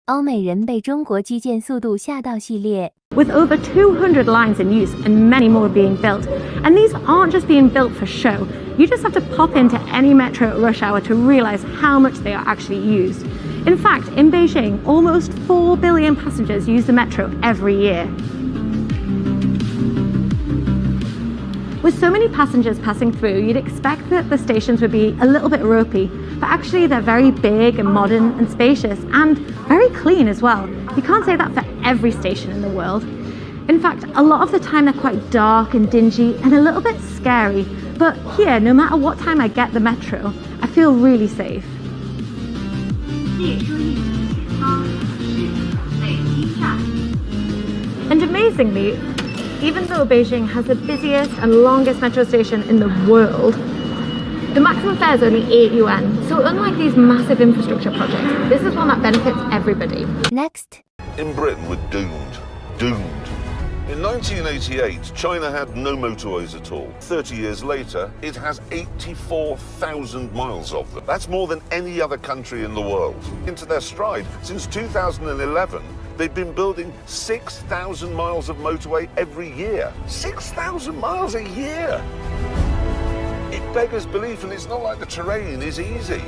欧美人被中国基建速度吓到系列。With over 200 lines in use and many more being built. And these aren't just being built for show. You just have to pop into any metro at rush hour to realize how much they are actually used. In fact, in Beijing, almost 4 billion passengers use the metro every year. With so many passengers passing through, you'd expect that the stations would be a little bit ropey, but actually they're very big and modern and spacious and very clean as well. You can't say that for every station in the world. In fact, a lot of the time they're quite dark and dingy and a little bit scary, but here, no matter what time I get the metro, I feel really safe. And amazingly, even though Beijing has the busiest and longest metro station in the world, the maximum fare is only 8 yuan. So unlike these massive infrastructure projects, this is one that benefits everybody. Next. In Britain, we're doomed. Doomed. In 1988, China had no motorways at all. 30 years later, it has 84,000 miles of them. That's more than any other country in the world. Into their stride, since 2011, they've been building 6,000 miles of motorway every year. 6,000 miles a year! It beggars belief, and it's not like the terrain is easy.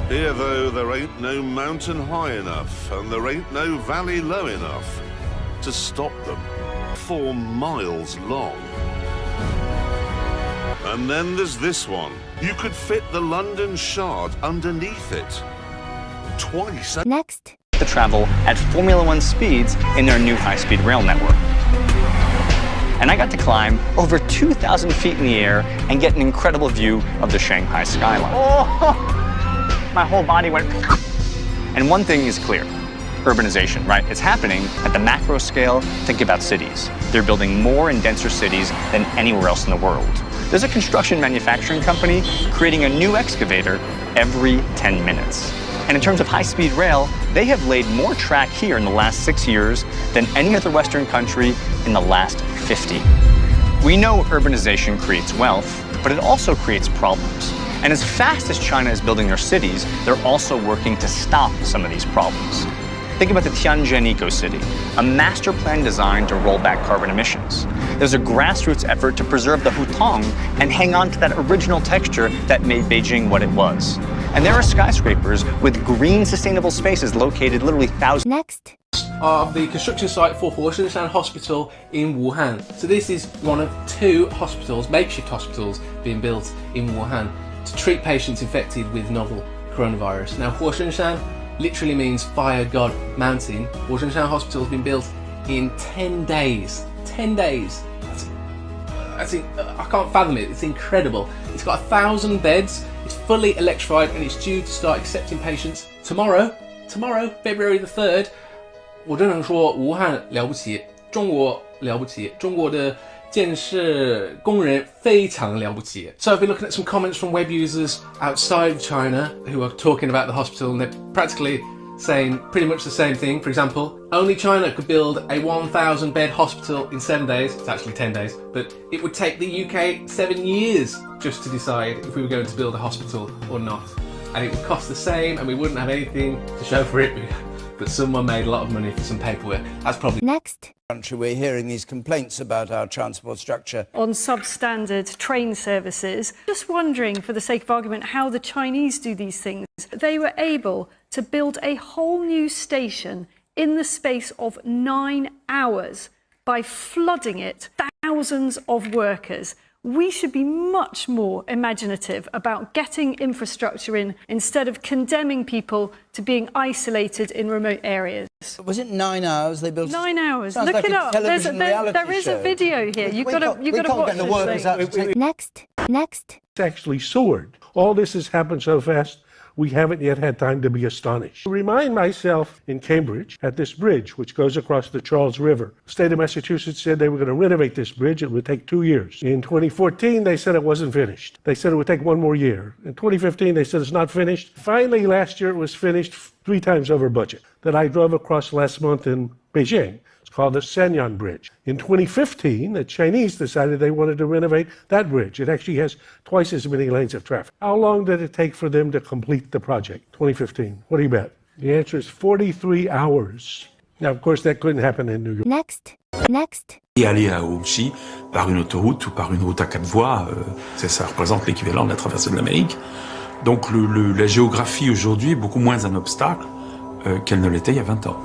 Here, though, there ain't no mountain high enough, and there ain't no valley low enough to stop them. 4 miles long. And then there's this one. You could fit the London Shard underneath it. Twice. Next. To travel at Formula One speeds in their new high-speed rail network. And I got to climb over 2,000 feet in the air and get an incredible view of the Shanghai skyline. Oh, my whole body went. And one thing is clear. Urbanization, right? It's happening at the macro scale. Think about cities. They're building more and denser cities than anywhere else in the world. There's a construction manufacturing company creating a new excavator every 10 minutes. And in terms of high-speed rail, they have laid more track here in the last 6 years than any other Western country in the last 50. We know urbanization creates wealth, but it also creates problems. And as fast as China is building their cities, they're also working to stop some of these problems. Think about the Tianjin Eco-City, a master plan designed to roll back carbon emissions. There's a grassroots effort to preserve the hutong and hang on to that original texture that made Beijing what it was. And there are skyscrapers with green sustainable spaces located literally thousands. Next. Of the construction site for Huashengshan Hospital in Wuhan. So this is one of 2 hospitals, makeshift hospitals, being built in Wuhan to treat patients infected with novel coronavirus. Now Huashengshan literally means fire god mountain. Huashengshan Hospital has been built in 10 days. 10 days. I can't fathom it. It's incredible. It's got 1,000 beds. It's fully electrified and it's due to start accepting patients tomorrow, February the 3rd. 我只能说武汉了不起，中国了不起，中国的建设工人非常了不起。So I've been looking at some comments from web users outside China who are talking about the hospital, and they're practically saying pretty much the same thing. For example, only China could build a 1,000 bed hospital in 7 days. It's actually 10 days, but it would take the UK 7 years just to decide if we were going to build a hospital or not. And it would cost the same and we wouldn't have anything to show for it, but someone made a lot of money for some paperwork. That's probably... Next. We're hearing these complaints about our transport structure. On substandard train services. Just wondering, for the sake of argument, how the Chinese do these things. They were able to build a whole new station in the space of 9 hours by flooding it, thousands of workers. We should be much more imaginative about getting infrastructure in instead of condemning people to being isolated in remote areas. Was it 9 hours they built? 9 hours. Sounds Look like it a up. television reality There is show. a video here. You've got to watch this. Next. It's actually soared. All this has happened so fast, we haven't yet had time to be astonished. I remind myself in Cambridge at this bridge, which goes across the Charles River. The state of Massachusetts said they were going to renovate this bridge. It would take 2 years. In 2014, they said it wasn't finished. They said it would take 1 more year. In 2015, they said it's not finished. Finally, last year, it was finished 3 times over budget. That I drove across last month in Beijing. It's called the Shenyang Bridge. In 2015, the Chinese decided they wanted to renovate that bridge. It actually has twice as many lanes of traffic. How long did it take for them to complete the project? 2015. What do you bet? The answer is 43 hours. Now, of course, that couldn't happen in New York. Next. Et aller aussi par une autoroute ou par une route à 4 voies, ça représente l'équivalent de la traversée de l'Amérique. Donc la géographie aujourd'hui est beaucoup moins un obstacle qu'elle ne l'était il y a 20 ans.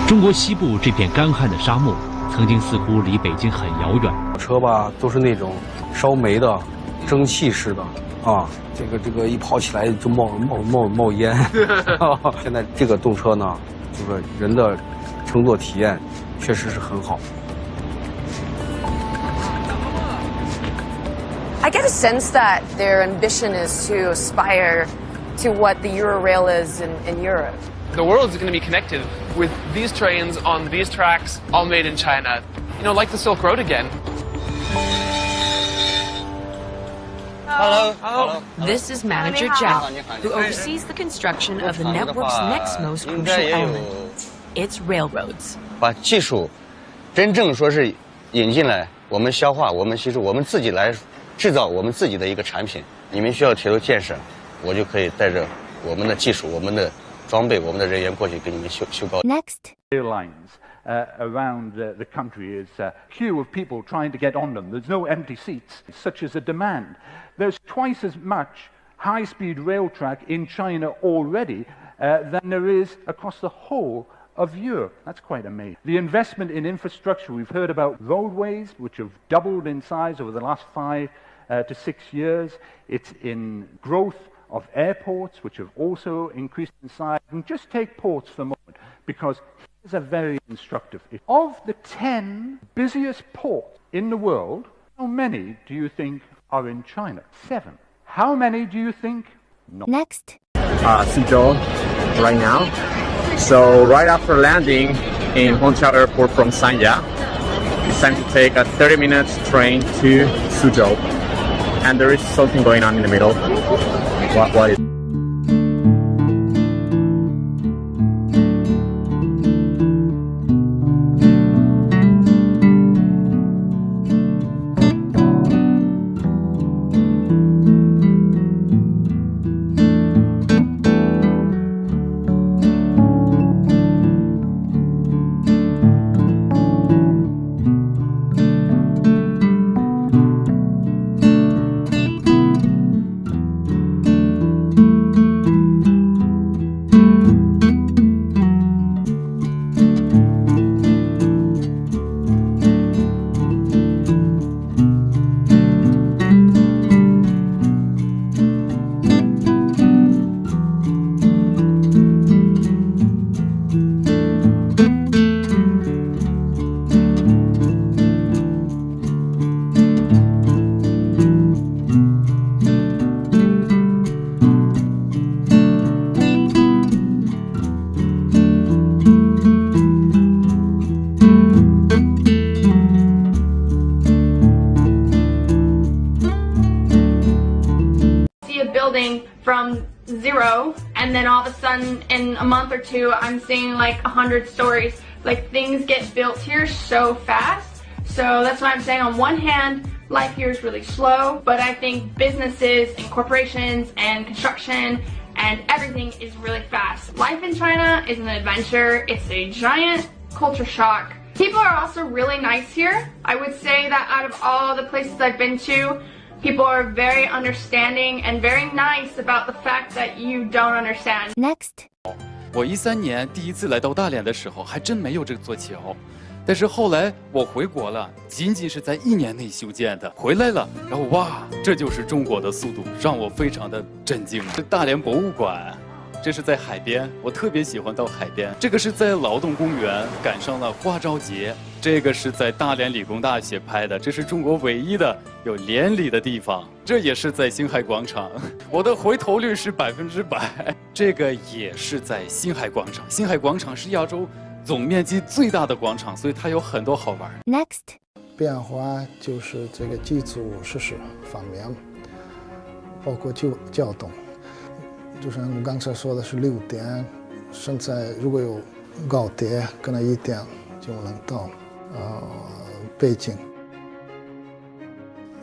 中国西部这片干旱的沙漠，曾经似乎离北京很遥远。车吧都是那种烧煤的、蒸汽式的啊，这个一跑起来就冒烟。现在这个动车呢，就是人的乘坐体验确实是很好。I get a sense that their ambition is to aspire to what the Eurail is in Europe. The world is going to be connected with these trains on these tracks, all made in China. You know, like the Silk Road again. Hello. This is Manager Zhao, who oversees the construction of the network's next most crucial element, its railroads. 把技术真正说是引进来，我们消化，我们吸收，我们自己来制造我们自己的一个产品。你们需要铁路建设，我就可以带着我们的技术、我们的装备、我们的人员过去给你们修高。Next. Airlines around the country is a queue of people trying to get on them. There's no empty seats, such as a demand. There's twice as much high-speed rail track in China already than there is across the whole of Europe. That's quite amazing. The investment in infrastructure, we've heard about roadways, which have doubled in size over the last 5 to 6 years. It's in growth of airports, which have also increased in size. And just take ports for a moment, because here's a very instructive. Of the 10 busiest ports in the world, how many do you think are in China? 7. How many do you think not? Next. Suzhou, right now. So right after landing in Hongqiao Airport from Sanya, it's time to take a 30-minute train to Suzhou. And there is something going on in the middle. What is it? From 0, and then all of a sudden in a month or two I'm seeing like 100 stories. Like, things get built here so fast. So that's why I'm saying, on one hand, life here is really slow, but I think businesses and corporations and construction and everything is really fast. Life in China is an adventure. It's a giant culture shock. People are also really nice here. I would say that out of all the places I've been to, people are very understanding and very nice about the fact that you don't understand. Next. 我13年第一次来到大连的时候，还真没有这座桥，但是后来我回国了，仅仅是在1年内修建的。回来了，然后哇，这就是中国的速度，让我非常的震惊。这大连博物馆，这是在海边，我特别喜欢到海边。这个是在劳动公园，赶上了花朝节。这个是在大连理工大学拍的，这是中国唯一的有连理的地方。这也是在星海广场，我的回头率是100%。这个也是在星海广场，星海广场是亚洲总面积最大的广场，所以它有很多好玩。Next. 变化就是这个基础设施方面，包括交通。就像我刚才说的是6点，现在如果有高铁，可能1点就能到北京。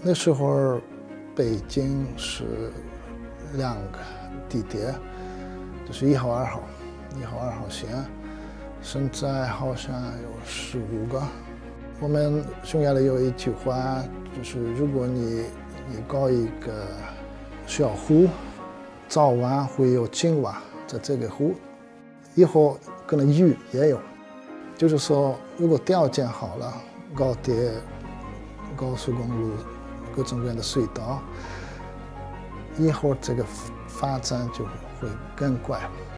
那时候北京是2个地铁，就是1号、2号线，现在好像有15个。我们匈牙利有一句话，就是如果你搞一个小湖，早晚会有青蛙在这个湖，以后可能鱼也有。就是说，如果条件好了，高铁、高速公路、各种各样的隧道，以后这个发展就会更快。